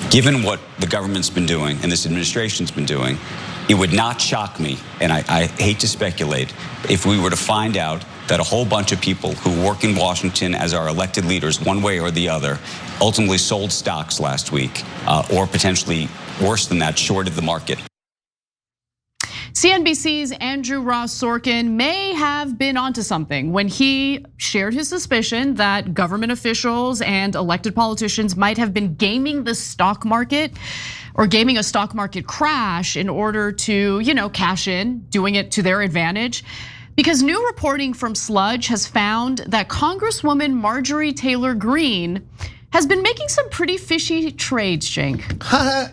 Given what the government's been doing and this administration's been doing, it would not shock me, and I hate to speculate, if we were to find out that a whole bunch of people who work in Washington as our elected leaders, one way or the other, ultimately sold stocks last week, or potentially worse than that, shorted the market. CNBC's Andrew Ross Sorkin may have been onto something when he shared his suspicion that government officials and elected politicians might have been gaming the stock market or gaming a stock market crash in order to, cash in, doing it to their advantage. Because new reporting from Sludge has found that Congresswoman Marjorie Taylor Greene has been making some pretty fishy trades, Cenk.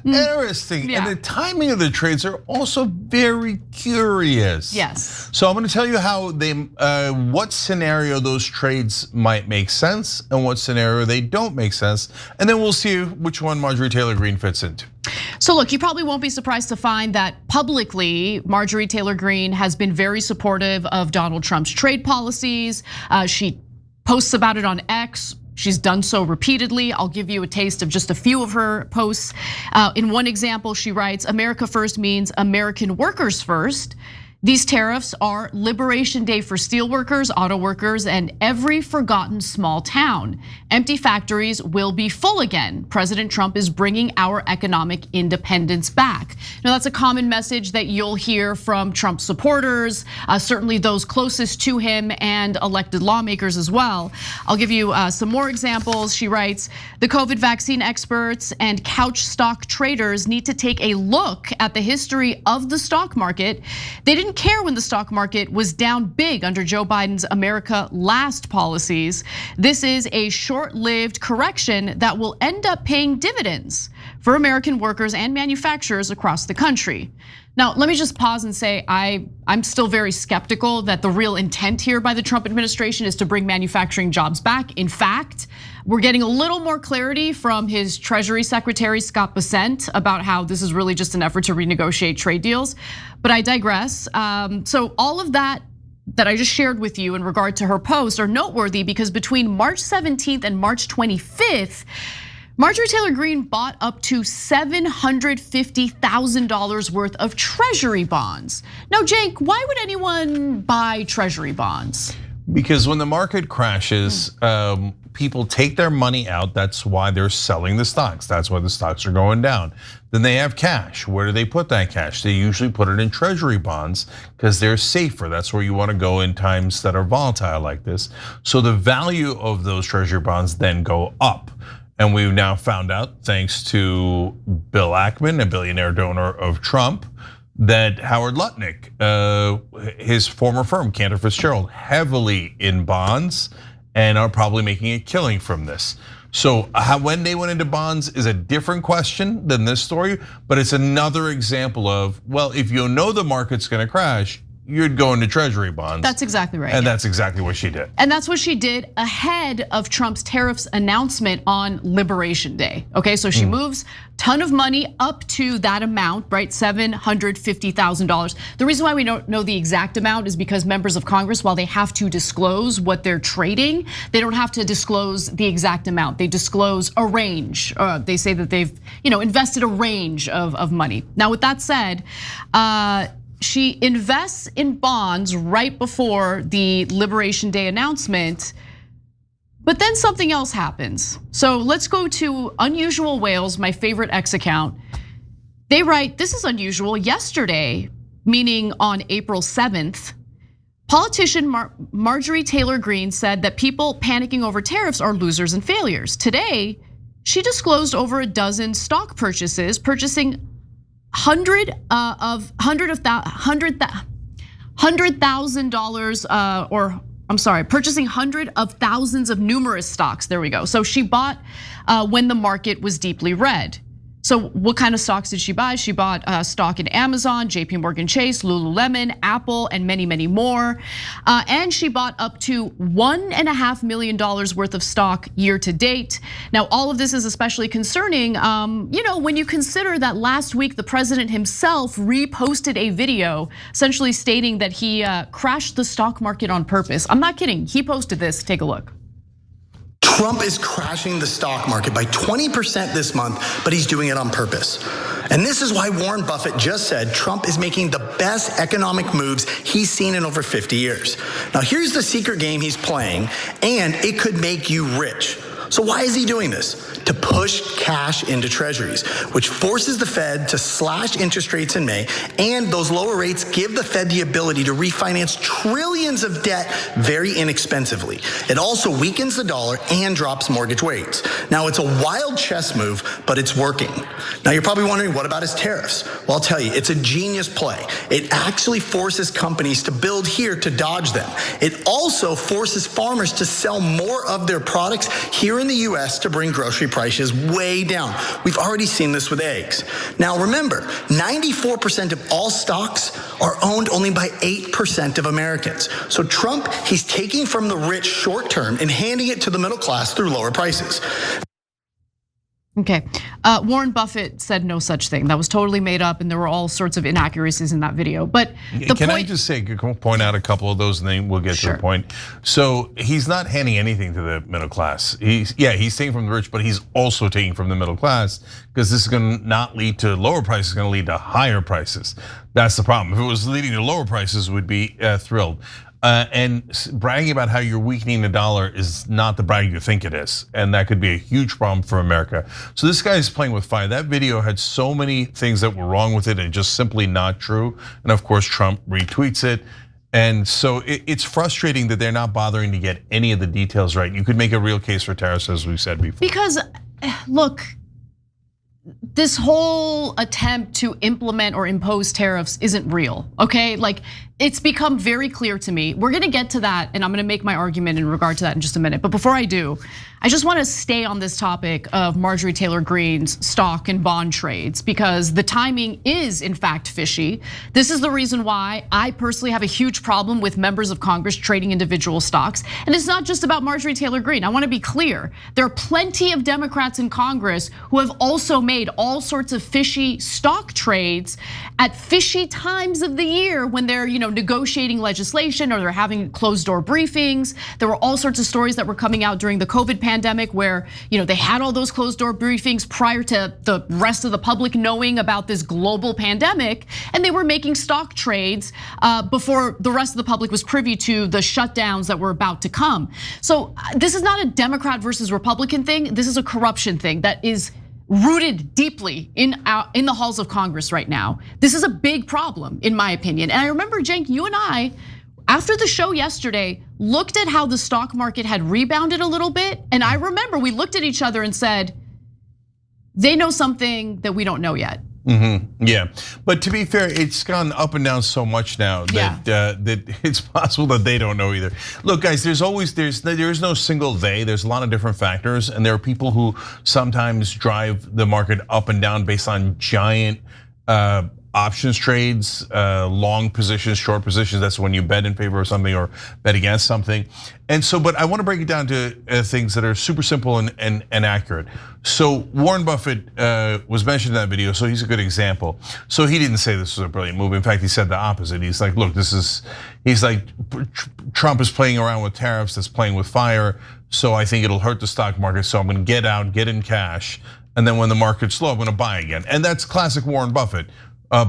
Interesting. Yeah. And the timing of the trades are also very curious. Yes. So I'm going to tell you how what scenario those trades might make sense and what scenario they don't make sense. And then we'll see which one Marjorie Taylor Greene fits into. So look, you probably won't be surprised to find that publicly, Marjorie Taylor Greene has been very supportive of Donald Trump's trade policies. She posts about it on X. She's done so repeatedly. I'll give you a taste of just a few of her posts. In one example, she writes, "America first means American workers first. These tariffs are Liberation Day for steelworkers, auto workers, and every forgotten small town. Empty factories will be full again. President Trump is bringing our economic independence back." Now that's a common message that you'll hear from Trump supporters, certainly those closest to him and elected lawmakers as well. I'll give you some more examples. She writes, "The COVID vaccine experts and couch stock traders need to take a look at the history of the stock market. They didn't care when the stock market was down big under Joe Biden's America Last policies. This is a short-lived correction that will end up paying dividends for American workers and manufacturers across the country." Now, let me just pause and say I'm still very skeptical that the real intent here by the Trump administration is to bring manufacturing jobs back. In fact, we're getting a little more clarity from his Treasury Secretary, Scott Bessent, about how this is really just an effort to renegotiate trade deals. But I digress. So all of that I just shared with you in regard to her post are noteworthy because between March 17th and March 25th, Marjorie Taylor Greene bought up to $750,000 worth of Treasury bonds. Now, Cenk, why would anyone buy Treasury bonds? Because when the market crashes, people take their money out. That's why they're selling the stocks. That's why the stocks are going down. Then they have cash. Where do they put that cash? They usually put it in Treasury bonds because they're safer. That's where you want to go in times that are volatile like this. So the value of those Treasury bonds then go up. And we've now found out, thanks to Bill Ackman, a billionaire donor of Trump, that Howard Lutnick, his former firm, Cantor Fitzgerald, heavily in bonds and are probably making a killing from this. So when they went into bonds is a different question than this story, but it's another example of, well, if you know the market's gonna crash, you'd go into Treasury bonds. That's exactly right. And that's exactly what she did. And that's what she did ahead of Trump's tariffs announcement on Liberation Day. Okay, so she moves a ton of money up to that amount, right? $750,000. The reason why we don't know the exact amount is because members of Congress, while they have to disclose what they're trading, they don't have to disclose the exact amount. They disclose a range. They say that they've invested a range of money. Now, with that said, she invests in bonds right before the Liberation Day announcement, but then something else happens. So let's go to Unusual Whales, my favorite X account. They write, "This is unusual. Yesterday, meaning on April 7th, politician Marjorie Taylor Greene said that people panicking over tariffs are losers and failures. Today, she disclosed over a dozen stock purchases, purchasing $100,000, or I'm sorry, purchasing hundreds of thousands of numerous stocks. There we go. So she bought when the market was deeply red. So what kind of stocks did she buy? She bought stock in Amazon, JP Morgan Chase, Lululemon, Apple, and many, many more. And she bought up to $1.5 million worth of stock year to date. Now, all of this is especially concerning, when you consider that last week the president himself reposted a video essentially stating that he crashed the stock market on purpose. I'm not kidding, he posted this, take a look. Trump is crashing the stock market by 20% this month, but he's doing it on purpose. And this is why Warren Buffett just said Trump is making the best economic moves he's seen in over 50 years. Now, here's the secret game he's playing, and it could make you rich. So why is he doing this? To push cash into treasuries, which forces the Fed to slash interest rates in May, and those lower rates give the Fed the ability to refinance trillions of debt very inexpensively. It also weakens the dollar and drops mortgage rates. Now, it's a wild chess move, but it's working. Now, you're probably wondering, what about his tariffs? Well, I'll tell you, it's a genius play. It actually forces companies to build here to dodge them. It also forces farmers to sell more of their products here in the US to bring grocery prices way down. We've already seen this with eggs. Now remember, 94% of all stocks are owned only by 8% of Americans. So Trump, he's taking from the rich short term and handing it to the middle class through lower prices. Okay, Warren Buffett said no such thing. That was totally made up, and there were all sorts of inaccuracies in that video. But can I just say, point out a couple of those, and then we'll get to the point. So he's not handing anything to the middle class. He's taking from the rich, but he's also taking from the middle class, because this is going to not lead to lower prices, it's going to lead to higher prices. That's the problem. If it was leading to lower prices, we'd be thrilled. And bragging about how you're weakening the dollar is not the brag you think it is. And that could be a huge problem for America. So this guy is playing with fire. That video had so many things that were wrong with it and just simply not true. And of course, Trump retweets it. And so it's frustrating that they're not bothering to get any of the details right. You could make a real case for tariffs, as we said before. Because, look, this whole attempt to implement or impose tariffs isn't real, okay? Like, it's become very clear to me. We're gonna get to that, and I'm gonna make my argument in regard to that in just a minute. But before I do, I just wanna stay on this topic of Marjorie Taylor Greene's stock and bond trades, because the timing is in fact fishy. This is the reason why I personally have a huge problem with members of Congress trading individual stocks. And it's not just about Marjorie Taylor Greene. I wanna be clear. There are plenty of Democrats in Congress who have also made all sorts of fishy stock trades at fishy times of the year when they're negotiating legislation or they're having closed door briefings. There were all sorts of stories that were coming out during the COVID pandemic where they had all those closed door briefings prior to the rest of the public knowing about this global pandemic, and they were making stock trades before the rest of the public was privy to the shutdowns that were about to come. So this is not a Democrat versus Republican thing. This is a corruption thing that is rooted deeply in the halls of Congress right now. This is a big problem, in my opinion. And I remember, Cenk, you and I, after the show yesterday, looked at how the stock market had rebounded a little bit. And I remember we looked at each other and said, they know something that we don't know yet. Yeah, but to be fair, it's gone up and down so much now that that it's possible that they don't know either. Look, guys, there is no single they. There's a lot of different factors, and there are people who sometimes drive the market up and down based on giant options trades, long positions, short positions. That's when you bet in favor of something or bet against something. And so, but I want to break it down to things that are super simple and accurate. So Warren Buffett was mentioned in that video, so he's a good example. So he didn't say this was a brilliant move. In fact, he said the opposite. He's like, look, he's like, Trump is playing around with tariffs, that's playing with fire. So I think it'll hurt the stock market. So I'm gonna get out, get in cash. And then when the market's low, I'm gonna buy again. And that's classic Warren Buffett.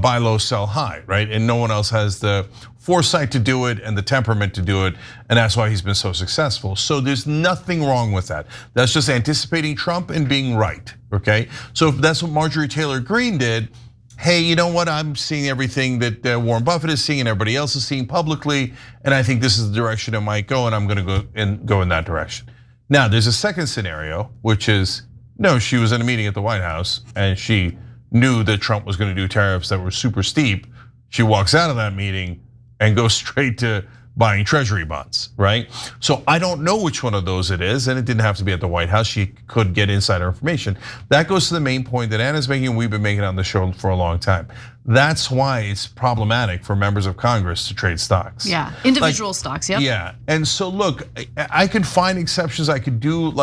Buy low, sell high, right? And no one else has the foresight to do it and the temperament to do it, and that's why he's been so successful. So there's nothing wrong with that. That's just anticipating Trump and being right, okay? So if that's what Marjorie Taylor Greene did, hey, you know what? I'm seeing everything that Warren Buffett is seeing and everybody else is seeing publicly, and I think this is the direction it might go, and I'm gonna go in that direction. Now, there's a second scenario, which is, no, she was in a meeting at the White House and she knew that Trump was going to do tariffs that were super steep. She walks out of that meeting and goes straight to buying Treasury bonds, right? So I don't know which one of those it is, and it didn't have to be at the White House. She could get insider information. That goes to the main point that Anna's making and we've been making on the show for a long time. That's why it's problematic for members of Congress to trade stocks. Yeah, individual stocks, yep. Yeah, and so look, I could find exceptions. I could do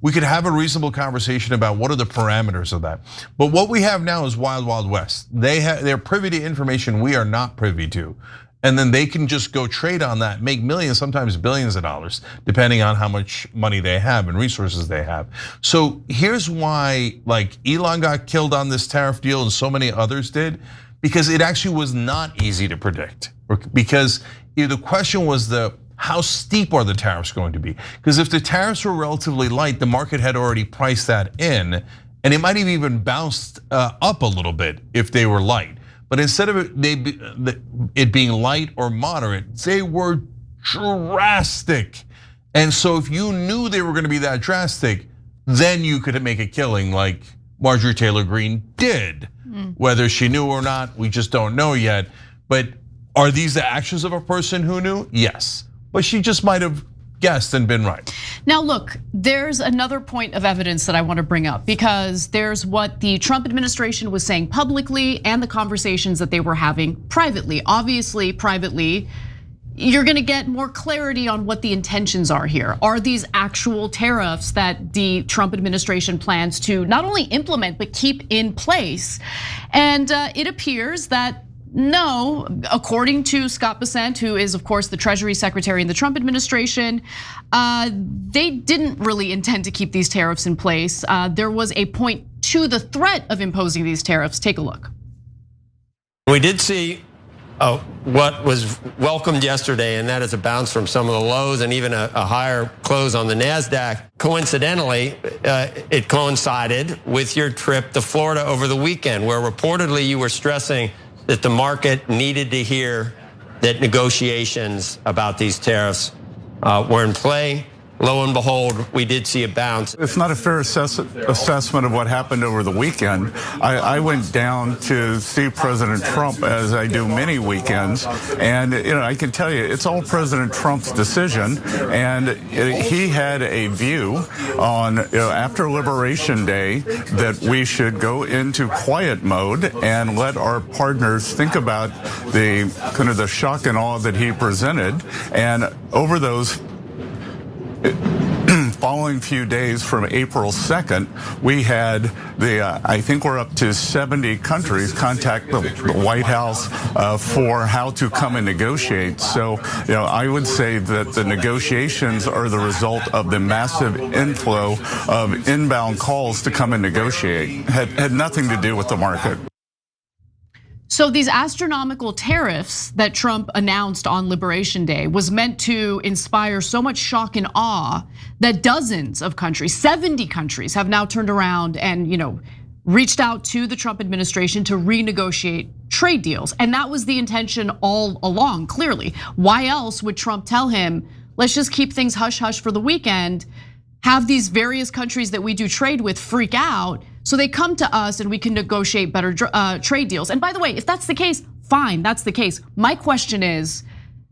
we could have a reasonable conversation about what are the parameters of that. But what we have now is wild, wild west. They're privy to information we are not privy to. and then they can just go trade on that, make millions, sometimes billions of dollars, depending on how much money they have and resources they have. So here's why, like, Elon got killed on this tariff deal and so many others did, because it actually was not easy to predict. Because the question was how steep are the tariffs going to be? Because if the tariffs were relatively light, the market had already priced that in, and it might have even bounced up a little bit if they were light. But instead of it being light or moderate, they were drastic. And so if you knew they were gonna be that drastic, then you could make a killing like Marjorie Taylor Greene did. Whether she knew or not, we just don't know yet. But are these the actions of a person who knew? Yes, but she just might have guessed and been right. Now look, there's another point of evidence that I want to bring up, because there's what the Trump administration was saying publicly and the conversations that they were having privately. Obviously, privately, you're gonna get more clarity on what the intentions are here. Are these actual tariffs that the Trump administration plans to not only implement, but keep in place? And it appears that no, according to Scott Bessent, who is of course the Treasury Secretary in the Trump administration, they didn't really intend to keep these tariffs in place. There was a point to the threat of imposing these tariffs. Take a look. We did see what was welcomed yesterday, and that is a bounce from some of the lows and even a higher close on the NASDAQ. Coincidentally, it coincided with your trip to Florida over the weekend, where reportedly you were stressing that the market needed to hear that negotiations about these tariffs were in play. Lo and behold, we did see a bounce. It's not a fair assessment of what happened over the weekend. I went down to see President Trump, as I do many weekends, and I can tell you it's all President Trump's decision. And he had a view on after Liberation Day that we should go into quiet mode and let our partners think about the kind of the shock and awe that he presented. And over those following few days from April 2nd, we had I think we're up to 70 countries contact the White House for how to come and negotiate. So, I would say that the negotiations are the result of the massive inflow of inbound calls to come and negotiate. Had nothing to do with the market. So these astronomical tariffs that Trump announced on Liberation Day was meant to inspire so much shock and awe that dozens of countries, 70 countries, have now turned around and reached out to the Trump administration to renegotiate trade deals. And that was the intention all along, clearly. Why else would Trump tell him, let's just keep things hush hush for the weekend, have these various countries that we do trade with freak out, so they come to us and we can negotiate better trade deals. And by the way, if that's the case, fine, that's the case. My question is,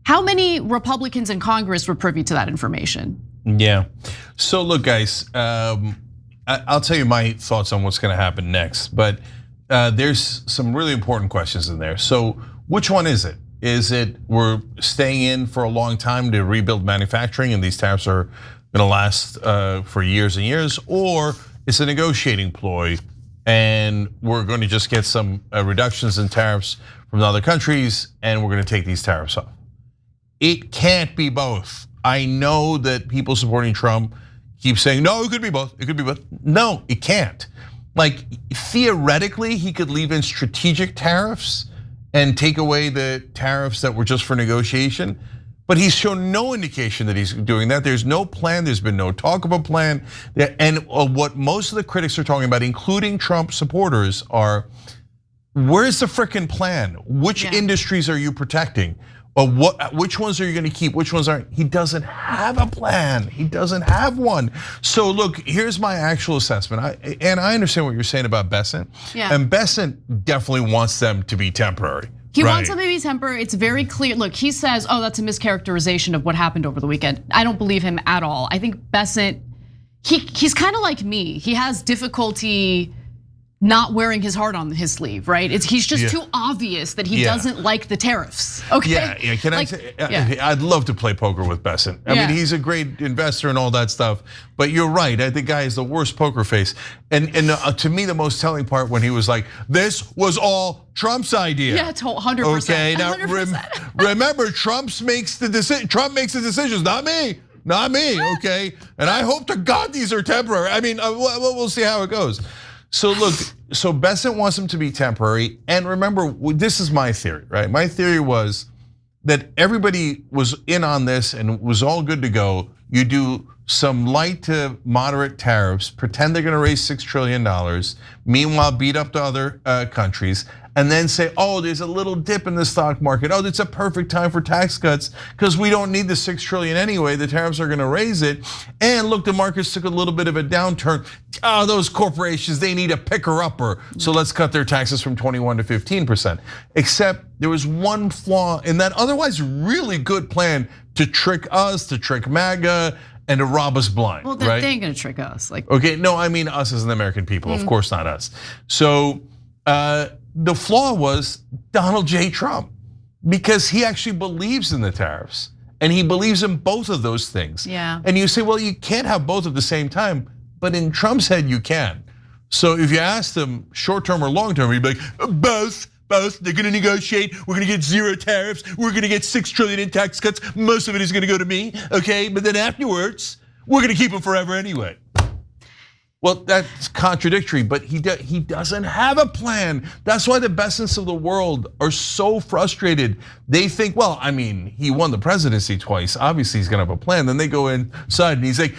how many Republicans in Congress were privy to that information? Yeah, so look guys, I'll tell you my thoughts on what's gonna happen next, but there's some really important questions in there. So which one is it? Is it we're staying in for a long time to rebuild manufacturing and these tariffs are gonna last for years and years, or it's a negotiating ploy and we're going to just get some reductions in tariffs from the other countries and we're going to take these tariffs off? It can't be both. I know that people supporting Trump keep saying, no, it could be both, it could be both. No, it can't. Like theoretically, he could leave in strategic tariffs and take away the tariffs that were just for negotiation. But he's shown no indication that he's doing that. There's no plan, there's been no talk of a plan. And what most of the critics are talking about, including Trump supporters, are where's the frickin' plan? Which industries are you protecting? Or which ones are you gonna keep? Which ones aren't? He doesn't have a plan. He doesn't have one. So look, here's my actual assessment. And I understand what you're saying about Bessent. Yeah. And Bessent definitely wants them to be temporary. He wants them to be temporary. It's very clear. Look, he says, that's a mischaracterization of what happened over the weekend. I don't believe him at all. I think Bessent, he's kind of like me. He has difficulty not wearing his heart on his sleeve, right? He's just too obvious that he doesn't like the tariffs. Okay. Yeah. Can I say? I'd love to play poker with Bessent. I mean, he's a great investor and all that stuff. But you're right. I think the guy is the worst poker face. And to me, the most telling part when he was like, "This was all Trump's idea." Yeah, 100%. Okay. Now 100%. remember, Trump makes the decisions, not me. Not me. Okay. And I hope to God these are temporary. I mean, we'll see how it goes. So look, so Bessent wants him to be temporary. And remember, this is my theory, right? My theory was that everybody was in on this and it was all good to go. You do some light to moderate tariffs, pretend they're gonna raise $6 trillion, meanwhile beat up the other countries, and then say, oh, there's a little dip in the stock market. Oh, it's a perfect time for tax cuts because we don't need the $6 trillion anyway. The tariffs are gonna raise it. And look, the markets took a little bit of a downturn. Oh, those corporations, they need a picker-upper. So let's cut their taxes from 21 to 15%. Except there was one flaw in that otherwise really good plan to trick us, to trick MAGA, and to rob us blind, well, right? They ain't gonna trick us. Okay, no, I mean us as an American people, of course not us. So the flaw was Donald J. Trump, because he actually believes in the tariffs and he believes in both of those things. Yeah. And you say, well, you can't have both at the same time, but in Trump's head, you can. So if you asked him short term or long term, he'd be like, both. They're gonna negotiate. We're gonna get 0 tariffs. We're gonna get $6 trillion in tax cuts. Most of it is gonna go to me, okay? But then afterwards, we're gonna keep them forever anyway. Well, that's contradictory, but he doesn't have a plan. That's why the Bessents of the world are so frustrated. They think, well, I mean, he won the presidency twice. Obviously, he's gonna have a plan. Then they go inside and he's like,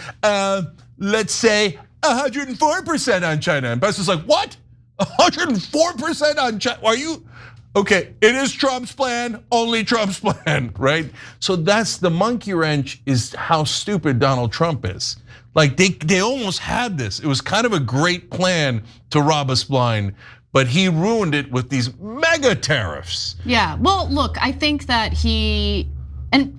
let's say 104% on China. And Bessent's like, what? 104% on China? Are you? Okay, it is Trump's plan, only Trump's plan, right? So that's the monkey wrench, is how stupid Donald Trump is. Like they almost had this. It was kind of a great plan to rob us blind, but he ruined it with these mega tariffs. Yeah, well, look, I think that and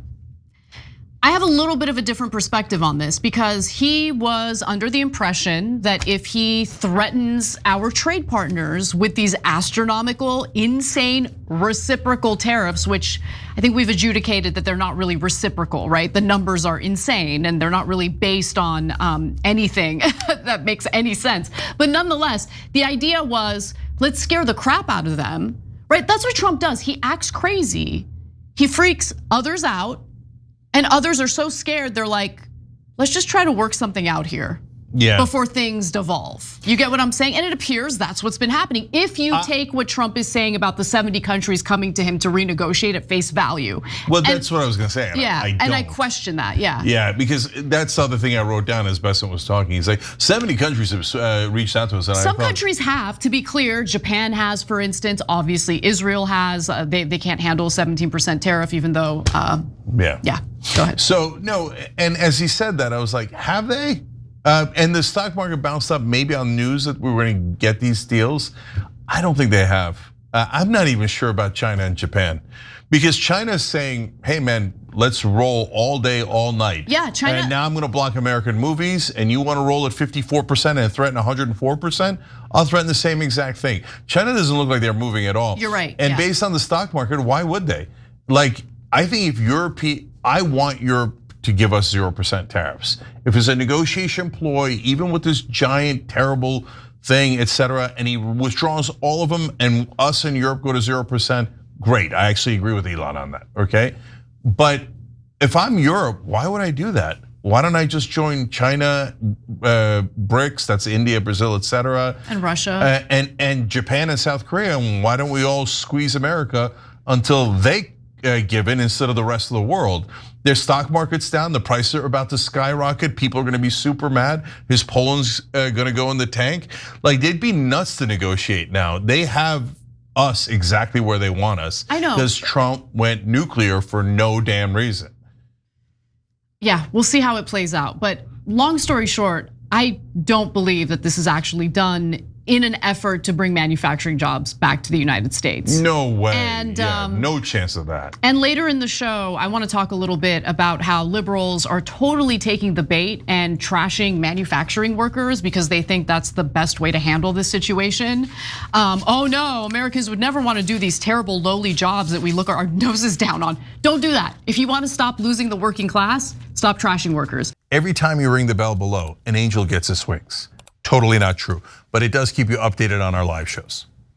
I have a little bit of a different perspective on this, because he was under the impression that if he threatens our trade partners with these astronomical, insane reciprocal tariffs, which I think we've adjudicated that they're not really reciprocal, right? The numbers are insane and they're not really based on anything that makes any sense. But nonetheless, the idea was, let's scare the crap out of them, right? That's what Trump does. He acts crazy. He freaks others out. And others are so scared, they're like, let's just try to work something out here before things devolve. You get what I'm saying? And it appears that's what's been happening. If you take what Trump is saying about the 70 countries coming to him to renegotiate at face value. Well, that's what I was gonna say. And I question that, Yeah, because that's the other thing I wrote down as Bessent was talking. He's like, 70 countries have reached out to us. And some countries have, to be clear. Japan has, for instance. Obviously, Israel has. They can't handle a 17% tariff, even though. Yeah, go ahead. So no, and as he said that, I was like, have they? And the stock market bounced up maybe on news that we were going to get these deals. I don't think they have. I'm not even sure about China and Japan, because China's saying, hey man, let's roll all day, all night. Yeah, China. And now I'm gonna block American movies, and you wanna roll at 54% and threaten 104%? I'll threaten the same exact thing. China doesn't look like they're moving at all. You're right. And based on the stock market, why would they? Like, I think if I want Europe to give us 0% tariffs. If it's a negotiation ploy, even with this giant, terrible thing, etc., and he withdraws all of them and us in Europe go to 0%, great. I actually agree with Elon on that, okay? But if I'm Europe, why would I do that? Why don't I just join China, BRICS, that's India, Brazil, etc., and Russia, and Japan and South Korea? And why don't we all squeeze America until they give in instead of the rest of the world? Their stock market's down, the prices are about to skyrocket. People are gonna be super mad. His Poland's gonna go in the tank. Like, they'd be nuts to negotiate now. They have us exactly where they want us. I know. Because Trump went nuclear for no damn reason. Yeah, we'll see how it plays out. But long story short, I don't believe that this is actually done in an effort to bring manufacturing jobs back to the United States. No way. And no chance of that. And later in the show, I want to talk a little bit about how liberals are totally taking the bait and trashing manufacturing workers because they think that's the best way to handle this situation. Oh no, Americans would never want to do these terrible lowly jobs that we look our noses down on. Don't do that. If you want to stop losing the working class, stop trashing workers. Every time you ring the bell below, an angel gets his wings. Totally not true, but it does keep you updated on our live shows.